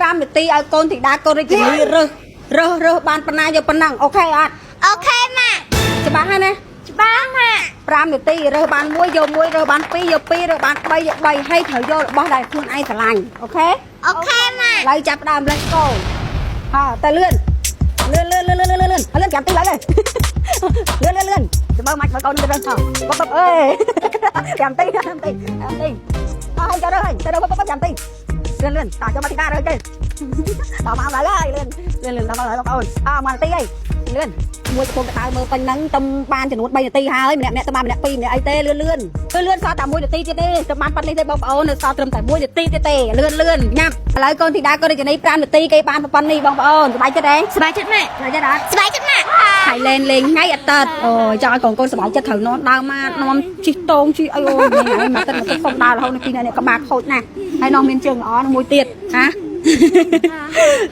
5 នាទីឲ្យកូនធីតាកូនរាជនីរើសបានប៉ុណ្ណាយកប៉ុណ្ណឹងអូខេអត់អូខេម៉ាក់ច្បាស់ហើយណាច្បាស់ម៉ាក់5 នាទីរើសបាន1យក1រើសបាន2យក2រើសបាន3យក3ហើយត្រូវយករបស់ដែលខ្លួនឯងស្រឡាញ់អូខេអូខេម៉ាក់ឡើយចាប់ដើមលេងកូនទៅលឿនចាំទីឡើយលឿនទៅមើលមិនមើលកូនទៅរើសបបអើយចាំទីហើយទៅចាំទីលឿនតោះចូលមកទីតារើសទេតោះមកឡើយលឿនដល់មកហើយបងប្អូនមកនាទីអីលឿនមួយកំពុងទៅមើលពេញហ្នឹងទៅបានចំនួន3នាទីហើយម្នាក់ទៅបានម្នាក់2ម្នាក់អីទេលឿនសតតែ1នាទីទៀតទេទៅបានប៉ាត់នេះទេបងប្អូននៅសតត្រឹមតែ1នាទីទៀតទេលឿនញ៉ាំឥឡូវកូនធីតាកូនរាជនី5នាទីគេបានប៉ុណ្ណេះបងប្អូនសប្បាយចិត្តទេសប្បាយចិត្តម៉ាក់សប្បាយចិត្តអត់សប្បាយចិត្តម៉ាក់ហើយលេងថ្ងៃអត់តើអូចង់ឲ្យកូនសប្បាយចិត្តត្រូវនាំដើមមកនាំជីតងជីអីអូហើយមកទឹកសុំដើររហូតនៅទីនេះក្បាលខូចណាស់ហើយនាំមានជើងល្អនឹងមួយទៀតណា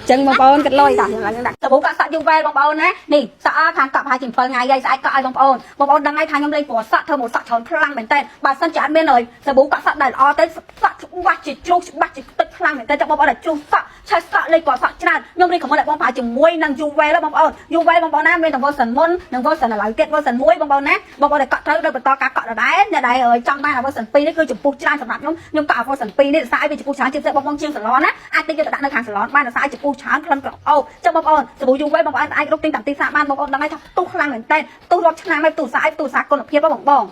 ចឹងបងប្អូនគិតលុយតាដាក់សាប៊ូកាក់សក់យូវែលបងប្អូនណានេះសក់ខាងកក់ប្រហែលជា7ថ្ងៃហើយស្អែកកក់ឲ្យបងប្អូនដឹងហើយថាខ្ញុំលេងព្រោះសក់ធ្វើមកសក់ច្រើនខ្លាំងមែនតើបើសិនជាអត់មានហើយសាប៊ូកាក់សក់ដែលល្អទៅសក់ច្បាស់ជាជ្រុះច្បាស់ជាទឹកខ្លាំងមែនតើចាំបងប្អូនឲ្យជ្រុះសក់ឆេះសក់លេងព្រោះសក់ច្រើនខ្ញុំរីកខមមិនឲ្យបងប្អូនជាមួយនឹងយូវែលបងប្អូនយូវែលបងប្អូនណាមានទាំង version មុននិង version ឥឡូវទៀត version 1បងប្អូនណាបងប្អូនដែលកក់ត្រូវដោយបន្តការកក់ដដែលអ្នកដែលចង់បាន version 2នេះគឺចំពោះច្រើនសម្រាប់ខ្ញុំកក់ version 2នេះស្អាតវាចំពោះច្រើនជាងបងប្អូនជាងសាឡនណាអាចទិញយកទៅដាក់នៅខាងសាឡនបានស្អាតចំពោះច្រើនក្លិនក្រអូបចឹងបងប្អូនសាប៊ូយូវែលបងប្អូនអាចរកទិញតាមទីផ្សារបានបងប្អូនដឹងហើយថាផ្ទុះខ្លាំងមែនតើផ្ទុះរាប់ឆ្នាំហើយផ្ទុះស្អាតផ្ទុះសាគុណភាពបង